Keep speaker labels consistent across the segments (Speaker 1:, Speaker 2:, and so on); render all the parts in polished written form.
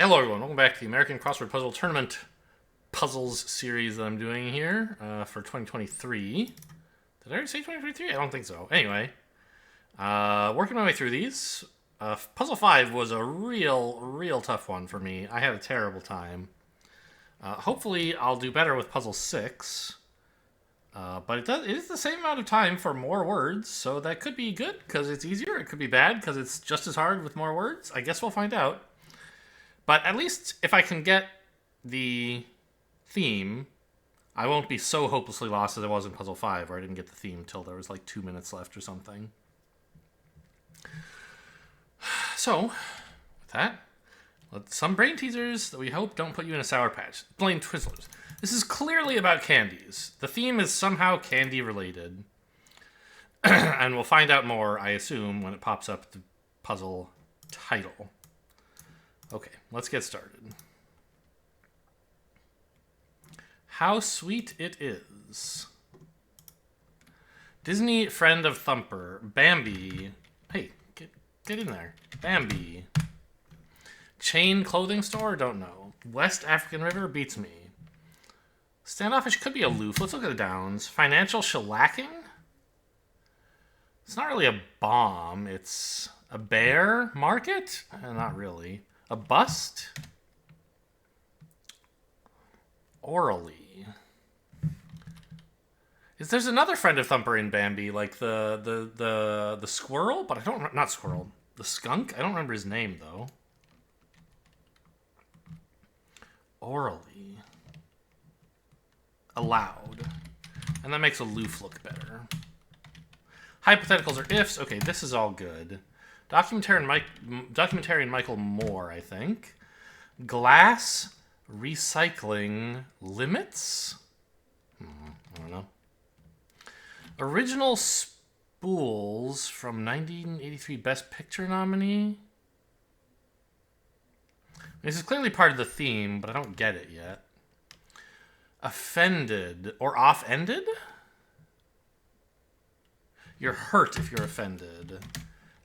Speaker 1: Hello everyone, welcome back to the American Crossword Puzzle Tournament puzzles series that I'm doing here for 2023. Did I already say 2023? I don't think so. Anyway, working my way through these. Puzzle 5 was a real tough one for me. I had a terrible time. Hopefully I'll do better with Puzzle 6. But it is the same amount of time for more words, so that could be good because it's easier. It could be bad because it's just as hard with more words. I guess we'll find out. But at least if I can get the theme, I won't be so hopelessly lost as I was in Puzzle 5, where I didn't get the theme till there was like 2 minutes left or something. So, with that, some brain teasers that we hope don't put you in a sour patch. Plain Twizzlers. This is clearly about candies. The theme is somehow candy related. And we'll find out more, I assume, when it pops up the puzzle title. Okay, let's get started. How sweet it is. Disney friend of Thumper. Bambi. Hey, get in there. Bambi. Chain clothing store? Don't know. West African River beats me. Standoffish could be aloof. Let's look at the downs. Financial shellacking? It's not really a bomb. It's a bear market? Not really. A bust? Orally. There's another friend of Thumper in Bambi, like the squirrel, but I don't, not squirrel, the skunk? I don't remember his name though. Orally. Allowed. And that makes aloof look better. Hypotheticals are ifs. Okay, this is all good. Documentarian Michael Moore, I think. Glass recycling limits? I don't know. Original spools from 1983 Best Picture nominee? This is clearly part of the theme, but I don't get it yet. Offended or off-ended? You're hurt if you're offended.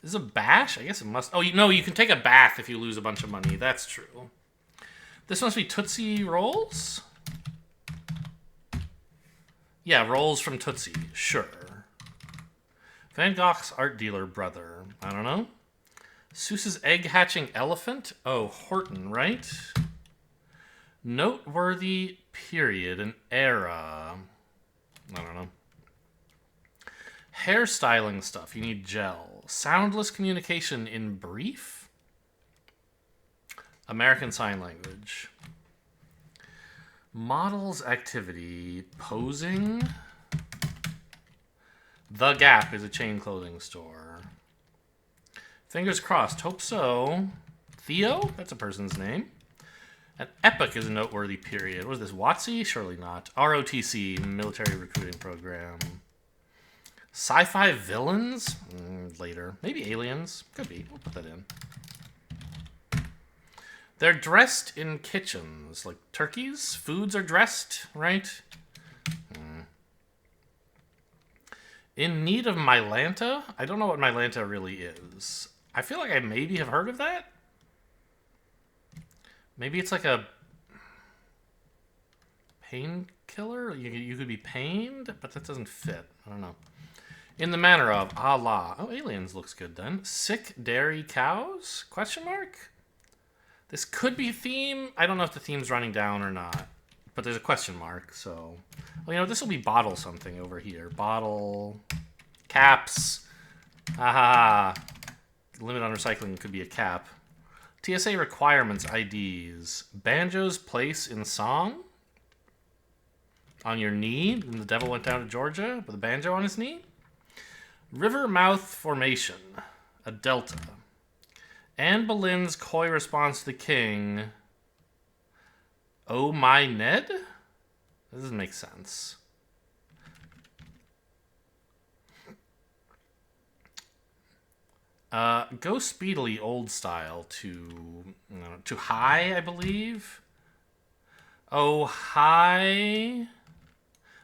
Speaker 1: This is a bash? I guess it must... Oh, no, you can take a bath if you lose a bunch of money. That's true. This must be Tootsie Rolls? Yeah, Rolls from Tootsie. Sure. Van Gogh's art dealer brother. I don't know. Seuss's egg-hatching elephant? Oh, Horton, right? Noteworthy period, an era. I don't know. Hairstyling stuff. You need gel. Soundless communication in brief? American Sign Language. Models activity. Posing. The Gap is a chain clothing store. Fingers crossed. Hope so. Theo? That's a person's name. An epoch is a noteworthy period. What is this? WotC? Surely not. ROTC, military recruiting program. Sci-fi villains? Later. Maybe aliens. Could be. We'll put that in. They're dressed in kitchens. Like turkeys? Foods are dressed, right? In need of Mylanta? I don't know what Mylanta really is. I feel like I maybe have heard of that. Maybe it's like a painkiller? You could be pained, but that doesn't fit. I don't know. In the manner of Allah. Oh, aliens looks good then. Sick dairy cows? Question mark? This could be theme. I don't know if the theme's running down or not. But there's a question mark, so... Well, you know, this will be bottle something over here. Bottle... Caps. Haha. Limit on recycling could be a cap. TSA requirements, IDs. Banjo's place in song? On your knee? And the devil went down to Georgia with a banjo on his knee? River mouth formation. A delta. Anne Boleyn's coy response to the king. Oh my Ned? That doesn't make sense. Go speedily old style to high, I believe. Oh, high. I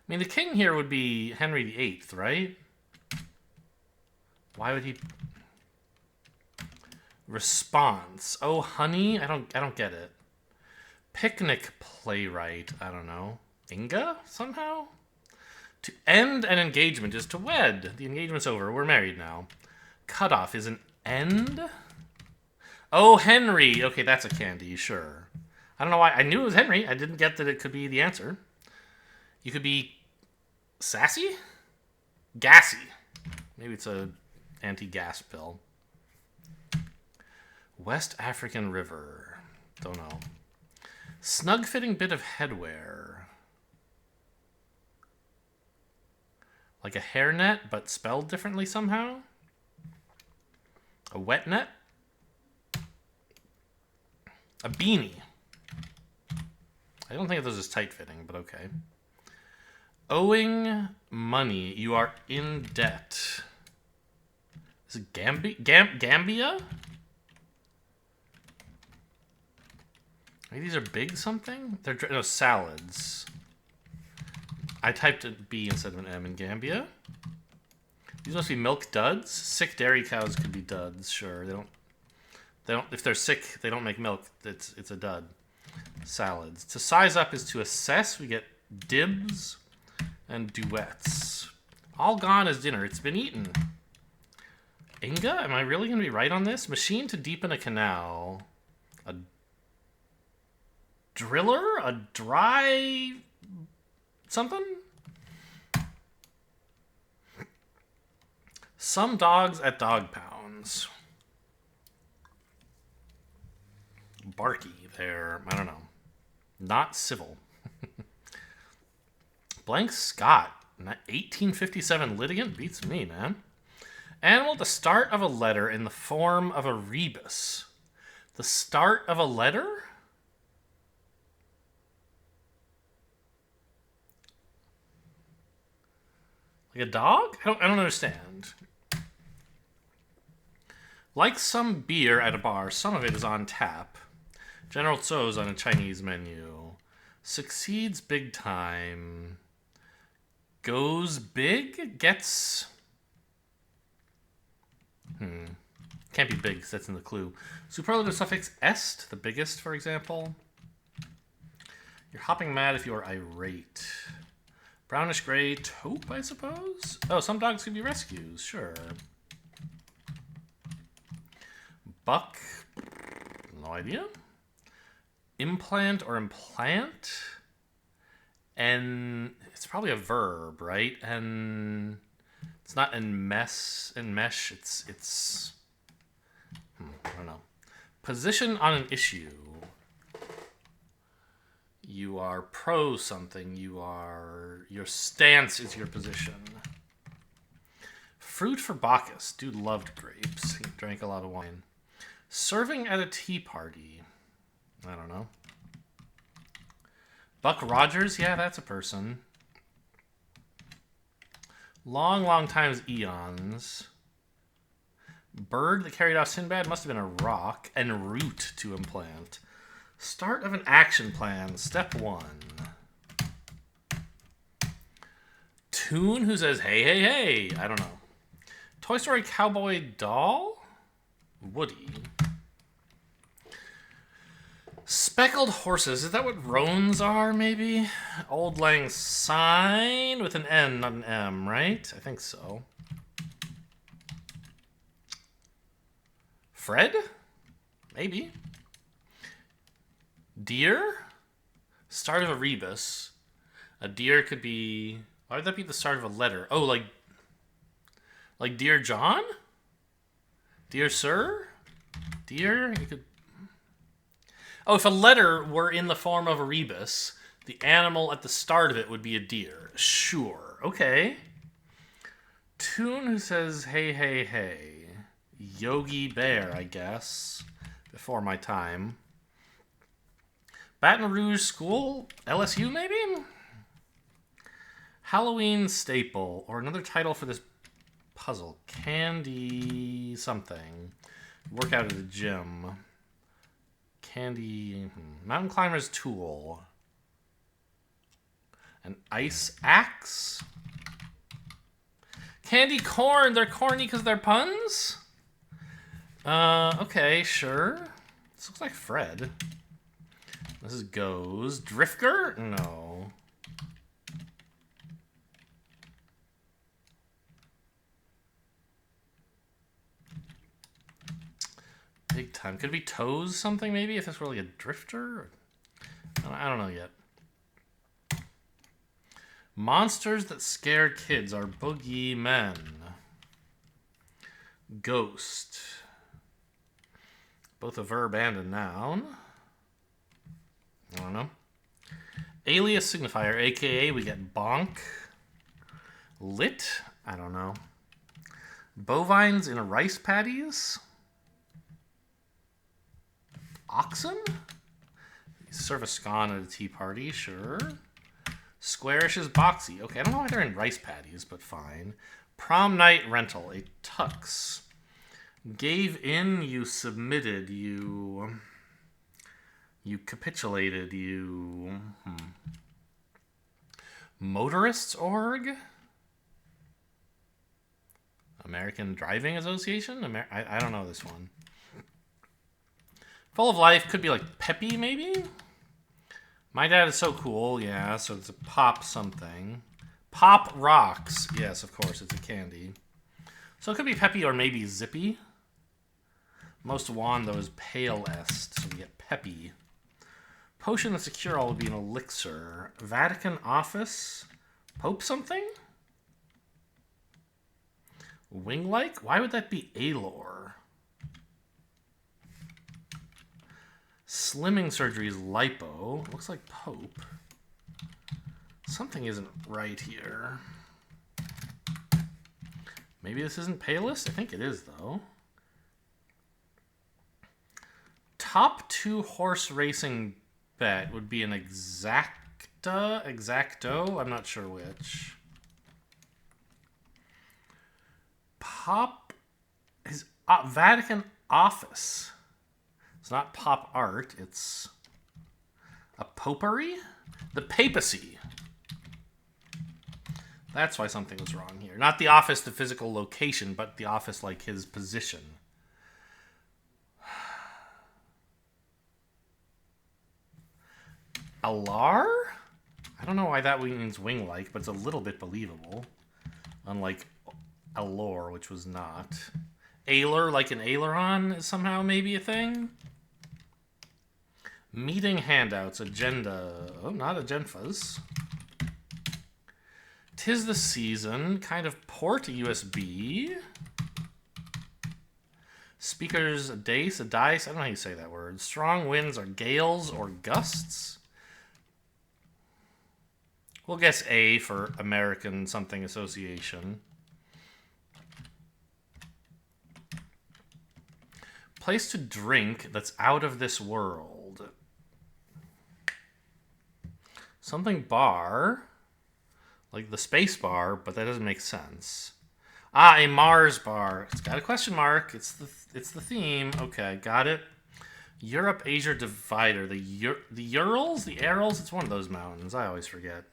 Speaker 1: mean, the king here would be Henry VIII, right? Why would he... Response. Oh, honey? I don't get it. Picnic playwright. I don't know. Inga, somehow? To end an engagement is to wed. The engagement's over. We're married now. Cutoff is an end? Oh, Henry. Okay, that's a candy, sure. I don't know why. I knew it was Henry. I didn't get that it could be the answer. You could be sassy? Gassy. Maybe it's a anti-gas pill. West African River. Don't know. Snug-fitting bit of headwear. Like a hairnet, but spelled differently somehow? A wet net? A beanie. I don't think of those as tight-fitting, but okay. Owing money. You are in debt. Is it Gambia? Maybe these are big something? They're no, salads. I typed a B instead of an M in Gambia. These must be milk duds. Sick dairy cows could be duds, sure. They don't if they're sick, they don't make milk. It's a dud. Salads. To size up is to assess. We get dibs and duets. All gone is dinner. It's been eaten. Inga? Am I really going to be right on this? Machine to deepen a canal. A driller? A dry something? Some dogs at dog pounds. Barky there. I don't know. Not civil. Blank Scott. 1857 litigant beats me, man. Animal at the start of a letter in the form of a rebus. The start of a letter? Like a dog? I don't understand. Like some beer at a bar, some of it is on tap. General Tso's on a Chinese menu. Succeeds big time. Goes big? Gets... Can't be big because that's in the clue. Superlative suffix est, the biggest, for example. You're hopping mad if you are irate. Brownish gray taupe, I suppose? Oh, some dogs can be rescues, sure. Buck, no idea. Implant or implant? And it's probably a verb, right? And it's not mesh, it's I don't know. Position on an issue. You are pro something. Your stance is your position. Fruit for Bacchus. Dude loved grapes. He drank a lot of wine. Serving at a tea party. I don't know. Buck Rogers. Yeah, that's a person. Long times eons. Bird that carried off Sinbad must have been a rock. En route to implant. Start of an action plan. Step 1. Toon who says, hey, hey, hey. I don't know. Toy Story cowboy doll? Woody. Speckled horses. Is that what roans are, maybe? Old Lang Syne with an N, not an M, right? I think so. Fred? Maybe. Deer? Start of a rebus. A deer could be... Why would that be the start of a letter? Oh, like Dear John? Dear Sir? Dear? You could... Oh, if a letter were in the form of a rebus, the animal at the start of it would be a deer. Sure. Okay. Toon who says, hey, hey, hey. Yogi Bear, I guess. Before my time. Baton Rouge School? LSU, maybe? Halloween staple. Or another title for this puzzle. Candy something. Work out at the gym. Candy... Mountain climber's tool. An ice axe? Candy corn. They're corny because they're puns? Okay, sure. This looks like Fred. This is Goes. Drifter? No. Big time. Could it be Toes something, maybe, if it's really a drifter? I don't know yet. Monsters that scare kids are boogeymen. Ghost. Both a verb and a noun. I don't know. Alias signifier, aka we get bonk. Lit? I don't know. Bovines in rice paddies? Oxen? Serve a scone at a tea party, sure. Squarish is boxy. Okay, I don't know why they're in rice paddies, but fine. Prom night rental, a tux. Gave in, you submitted, you capitulated, you... Motorists org? American Driving Association? I don't know this one. Full of life, could be like peppy, maybe? My dad is so cool, yeah, so it's a pop something. Pop rocks. Yes, of course, it's a candy. So it could be peppy or maybe zippy. Most wand, though, is pale est, so we get peppy. Potion that's a cure-all would be an elixir. Vatican office. Pope something? Wing-like? Why would that be Alor? Slimming surgery is lipo. Looks like Pope. Something isn't right here. Maybe this isn't Palest? I think it is, though. Top 2 horse racing bet would be an exacto? I'm not sure which. Pop is Vatican office. It's not pop art, it's a popery? The papacy. That's why something was wrong here. Not the office, the physical location, but the office like his position. Alar? I don't know why that means wing-like, but it's a little bit believable. Unlike Alor, which was not. Ailer, like an aileron, is somehow maybe a thing? Meeting handouts, agenda. Oh, not agenfas. Tis the season, kind of port USB. Speakers, a dice, I don't know how you say that word. Strong winds are gales or gusts. We'll guess A for American something association. Place to drink that's out of this world. Something bar. Like the space bar, but that doesn't make sense. Ah, a Mars bar. It's got a question mark. It's the theme. Okay, got it. Europe-Asia divider. The Urals? The Arals? It's one of those mountains. I always forget.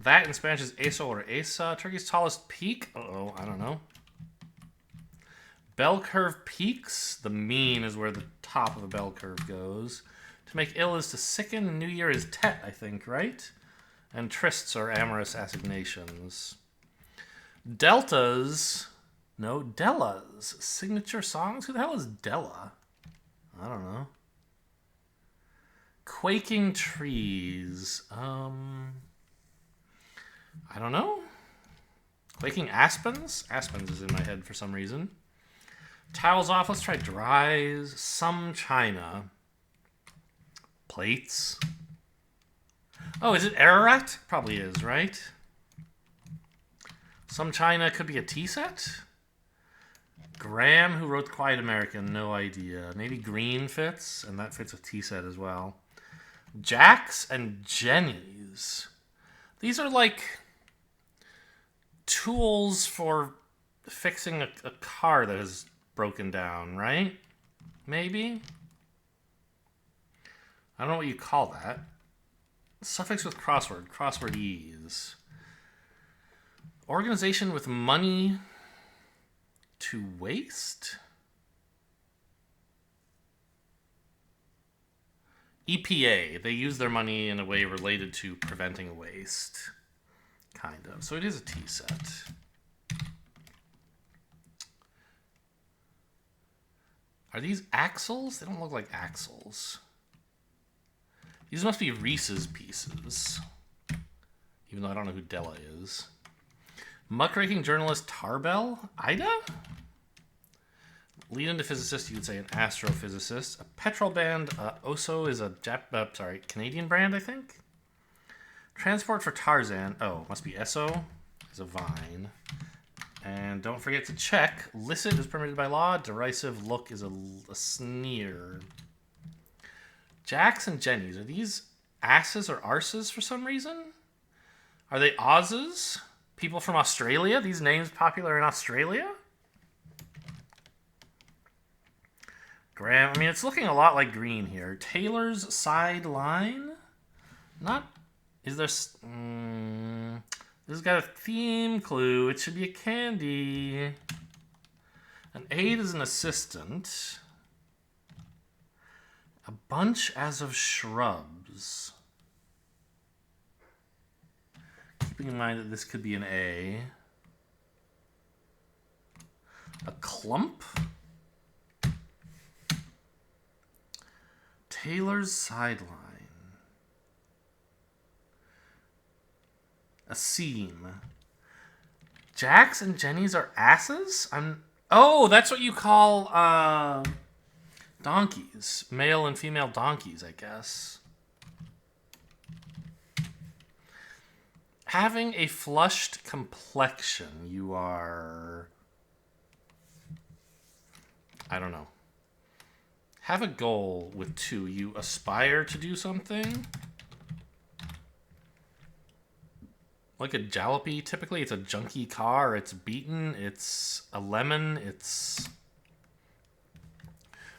Speaker 1: That in Spanish is Eso or Esa. Turkey's tallest peak? Uh-oh, I don't know. Bell curve peaks. The mean is where the top of a bell curve goes. To make ill is to sicken. New Year is Tet, I think, right? And trysts are amorous assignations. Deltas. No, Della's. Signature songs? Who the hell is Della? I don't know. Quaking trees. I don't know. Quaking aspens? Aspens is in my head for some reason. Towels off. Let's try dries. Some china. Plates. Oh, is it Ararat? Probably is, right? Some china could be a tea set. Graham, who wrote The Quiet American, no idea. Maybe green fits, and that fits with tea set as well. Jacks and Jennies. These are like tools for fixing a car that is broken down, right? Maybe? I don't know what you call that. Suffix with crossword. Crossword ease. Organization with money to waste? EPA. They use their money in a way related to preventing waste. Kind of. So it is a tea set. Are these axles? They don't look like axles. These must be Reese's Pieces. Even though I don't know who Della is. Muckraking journalist Tarbell? Ida? Lead into physicist, you would say an astrophysicist. A petrol band, Oso is a Canadian brand, I think. Transport for Tarzan. Oh, must be Esso. Is a vine. And don't forget to check. Licit is permitted by law. Derisive look is a sneer. Jax and Jennies. Are these asses or arses for some reason? Are they Aussies? People from Australia? These names popular in Australia? Graham. I mean, it's looking a lot like green here. Taylor's sideline? Not... Is there... This has got a theme clue. It should be a candy. An aide is an assistant. A bunch as of shrubs. Keeping in mind that this could be an A. A clump. Taylor's sideline. A seam. Jax and Jennies are asses? Oh, that's what you call donkeys. Male and female donkeys, I guess. Having a flushed complexion, you are... I don't know. Have a goal with 2. You aspire to do something. Like a jalopy, typically it's a junky car. It's beaten. It's a lemon. It's...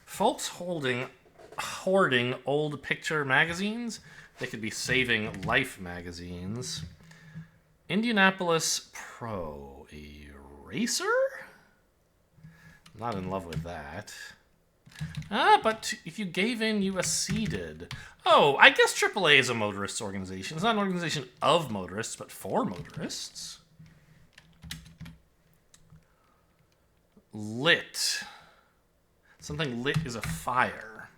Speaker 1: Folks hoarding old picture magazines. They could be saving Life magazines. Indianapolis Pro. A racer? Not in love with that. But if you gave in, you acceded. Oh, I guess AAA is a motorists organization. It's not an organization of motorists, but for motorists. Lit. Something lit is a fire.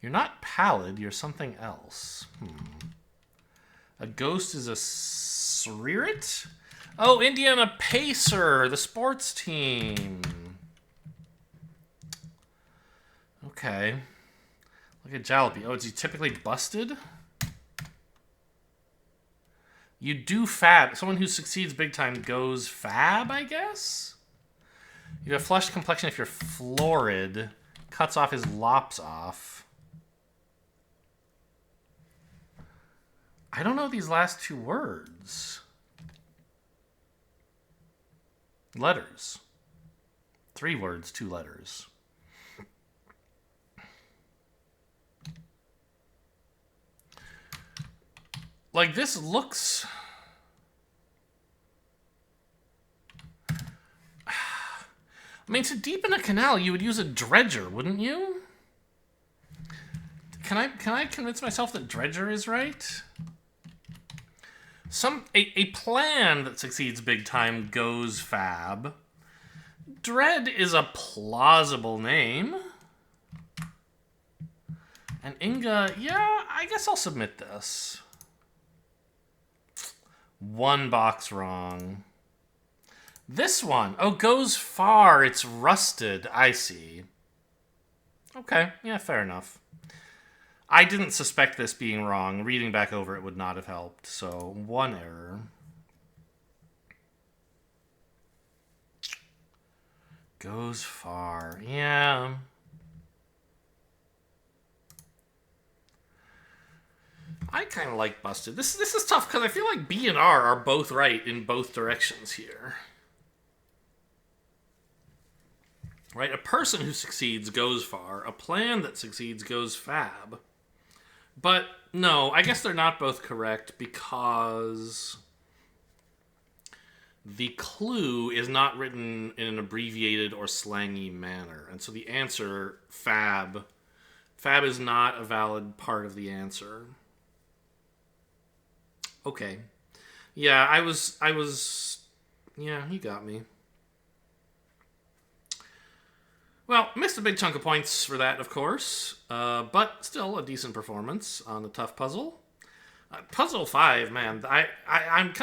Speaker 1: You're not pallid, you're something else. A ghost is a Sreerit? Oh, Indiana Pacer, the sports team. Okay. Look at Jalopy. Oh, is he typically busted? You do fab. Someone who succeeds big time goes fab, I guess? You have flushed complexion if you're florid. Cuts off his lops off. I don't know these last 2 words. Letters. 3 words, 2 letters. Like, this looks... I mean, to deepen a canal, you would use a dredger, wouldn't you? Can I convince myself that dredger is right? A plan that succeeds big time goes fab. Dread is a plausible name. And Inga, yeah, I guess I'll submit this. 1 box wrong. This one, oh, goes far. It's rusted. I see. Okay, yeah, fair enough. I didn't suspect this being wrong. Reading back over it would not have helped. So, 1 error. Goes far. Yeah. I kind of like busted. This is tough because I feel like B and R are both right in both directions here. Right? A person who succeeds goes far. A plan that succeeds goes fab. But no, I guess they're not both correct because The clue is not written in an abbreviated or slangy manner. And so the answer, fab. Fab is not a valid part of the answer. Okay. Yeah, yeah, you got me. Well, missed a big chunk of points for that, of course. But still a decent performance on the tough puzzle. Puzzle 5, man, I'm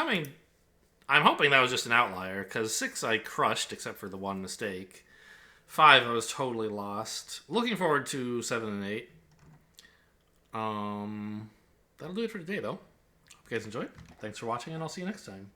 Speaker 1: hoping that was just an outlier, because 6 I crushed, except for the one mistake. 5 I was totally lost. Looking forward to 7 and 8. That'll do it for today, though. Hope you guys enjoyed. Thanks for watching, and I'll see you next time.